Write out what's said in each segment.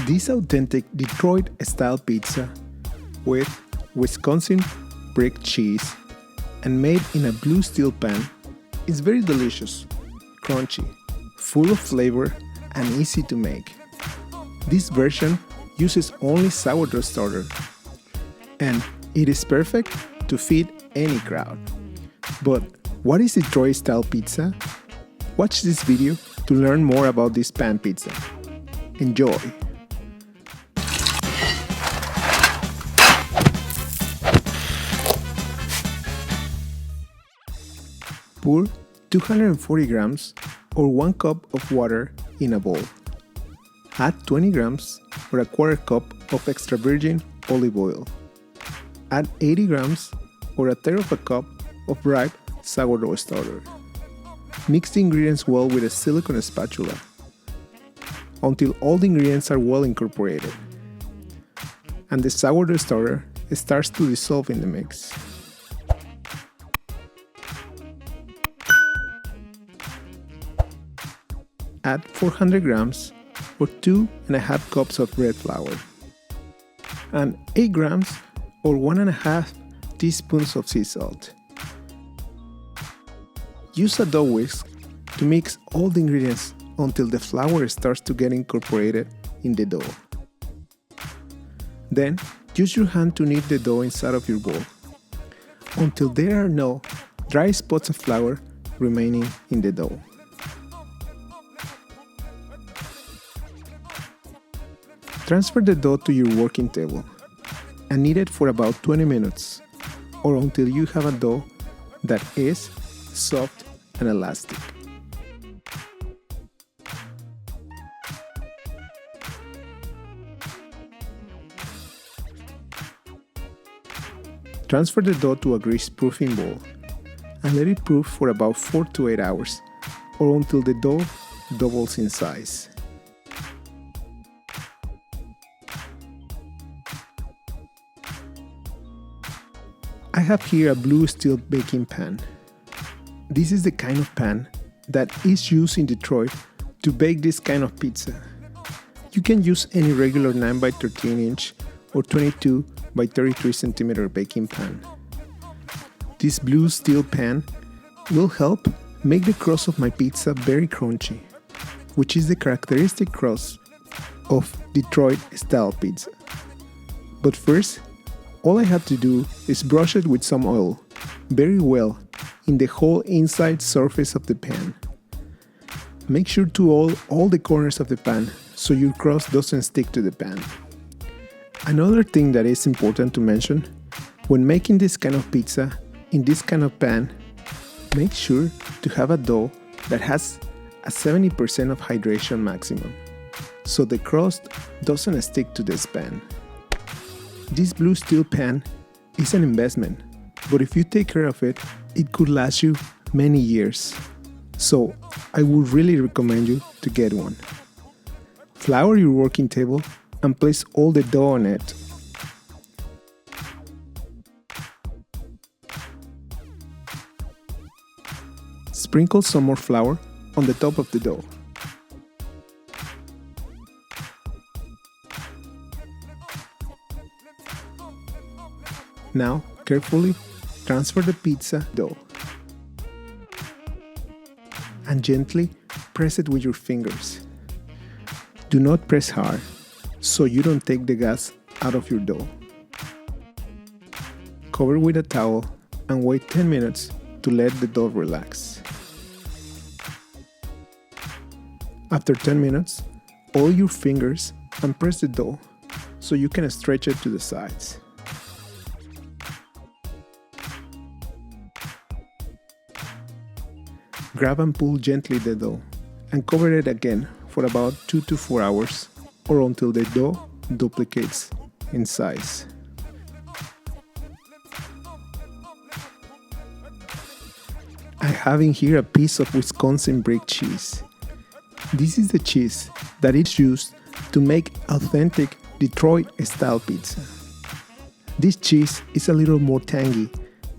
This authentic Detroit-style pizza with Wisconsin brick cheese and made in a blue steel pan is very delicious, crunchy, full of flavor, and easy to make. This version uses only sourdough starter, and it is perfect to feed any crowd. But what is Detroit-style pizza? Watch this video to learn more about this pan pizza. Enjoy! Pour 240 grams or 1 cup of water in a bowl. Add 20 grams or a quarter cup of extra virgin olive oil. Add 80 grams or a third of a cup of ripe sourdough starter. Mix the ingredients well with a silicone spatula until all the ingredients are well incorporated and the sourdough starter starts to dissolve in the mix. Add 400 grams or 2.5 cups of bread flour and 8 grams or 1.5 teaspoons of sea salt. Use a dough whisk to mix all the ingredients until the flour starts to get incorporated in the dough. Then use your hand to knead the dough inside of your bowl until there are no dry spots of flour remaining in the dough. Transfer the dough to your working table and knead it for about 20 minutes or until you have a dough that is soft and elastic. Transfer the dough to a grease-proofing bowl and let it proof for about 4 to 8 hours or until the dough doubles in size. I have here a blue steel baking pan. This is the kind of pan that is used in Detroit to bake this kind of pizza. You can use any regular 9 by 13 inch or 22 by 33 centimeter baking pan. This blue steel pan will help make the crust of my pizza very crunchy, which is the characteristic crust of Detroit style pizza. But first, all I have to do is brush it with some oil very well in the whole inside surface of the pan. Make sure to oil all the corners of the pan so your crust doesn't stick to the pan. Another thing that is important to mention, when making this kind of pizza in this kind of pan, make sure to have a dough that has a 70% of hydration maximum, so the crust doesn't stick to this pan. This blue steel pan is an investment, but if you take care of it, it could last you many years. So I would really recommend you to get one. Flour your working table and place all the dough on it. Sprinkle some more flour on the top of the dough. Now, carefully transfer the pizza dough and gently press it with your fingers. Do not press hard so you don't take the gas out of your dough. Cover with a towel and wait 10 minutes to let the dough relax. After 10 minutes, oil your fingers and press the dough so you can stretch it to the sides. Grab and pull gently the dough and cover it again for about 2 to 4 hours or until the dough duplicates in size. I have in here a piece of Wisconsin brick cheese. This is the cheese that is used to make authentic Detroit-style pizza. This cheese is a little more tangy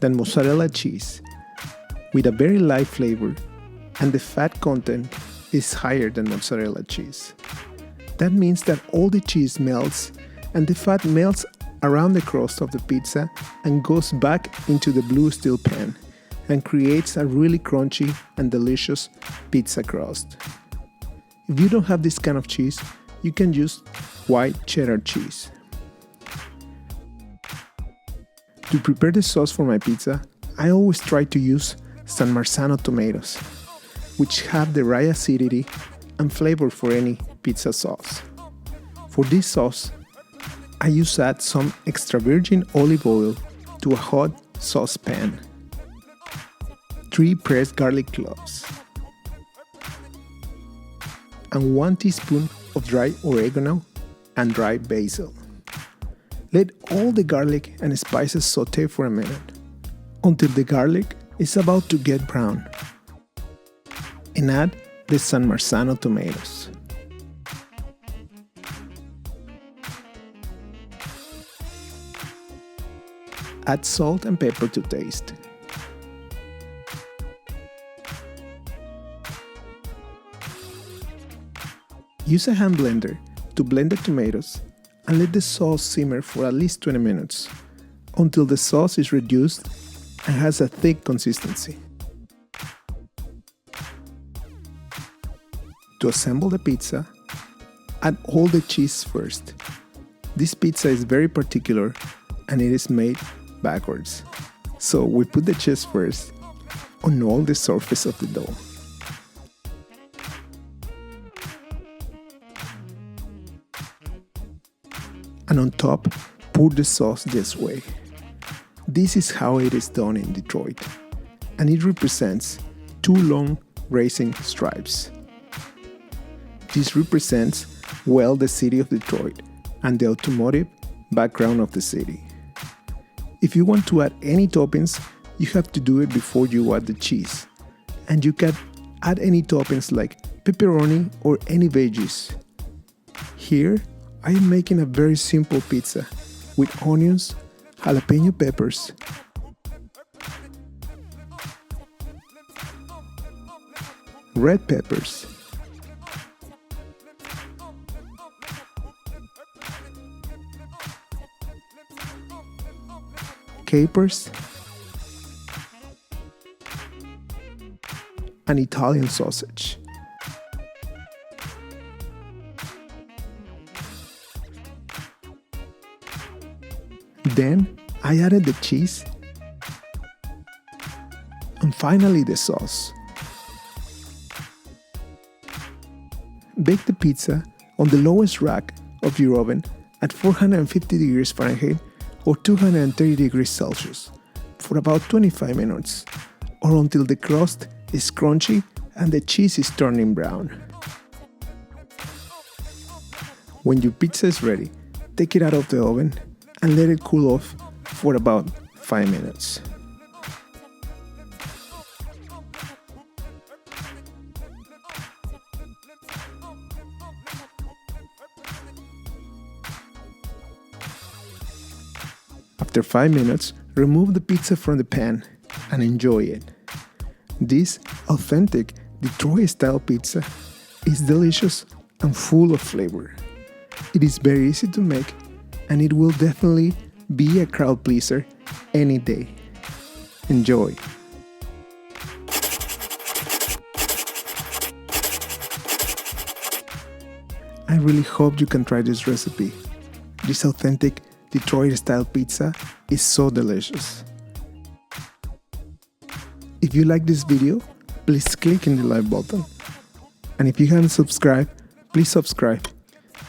than mozzarella cheese, with a very light flavor, and the fat content is higher than mozzarella cheese. That means that all the cheese melts and the fat melts around the crust of the pizza and goes back into the blue steel pan and creates a really crunchy and delicious pizza crust. If you don't have this kind of cheese, you can use white cheddar cheese. To prepare the sauce for my pizza, I always try to use San Marzano tomatoes, which have the right acidity and flavor for any pizza sauce. For this sauce, I add some extra virgin olive oil to a hot saucepan, 3 pressed garlic cloves, and 1 teaspoon of dry oregano and dry basil. Let all the garlic and spices saute for a minute, until the garlic is about to get brown, and add the San Marzano tomatoes. Add salt and pepper to taste. Use a hand blender to blend the tomatoes and let the sauce simmer for at least 20 minutes until the sauce is reduced and has a thick consistency. To assemble the pizza, add all the cheese first. This pizza is very particular and it is made backwards. So we put the cheese first on all the surface of the dough. And on top, pour the sauce this way. This is how it is done in Detroit, and it represents 2 long racing stripes. This represents well the city of Detroit and the automotive background of the city. If you want to add any toppings, you have to do it before you add the cheese, and you can add any toppings like pepperoni or any veggies. Here, I am making a very simple pizza with onions, jalapeno peppers, red peppers, capers, and Italian sausage. Then I added the cheese and finally the sauce. Bake the pizza on the lowest rack of your oven at 450 degrees Fahrenheit or 230 degrees Celsius for about 25 minutes or until the crust is crunchy and the cheese is turning brown. When your pizza is ready, take it out of the oven and let it cool off for about 5 minutes. After 5 minutes, remove the pizza from the pan and enjoy it. This authentic Detroit-style pizza is delicious and full of flavor. It is very easy to make, and it will definitely be a crowd pleaser any day. Enjoy! I really hope you can try this recipe. This authentic Detroit-style pizza is so delicious. If you like this video, please click in the like button. And if you haven't subscribed, please subscribe.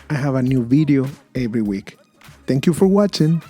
I have a new video every week. Thank you for watching.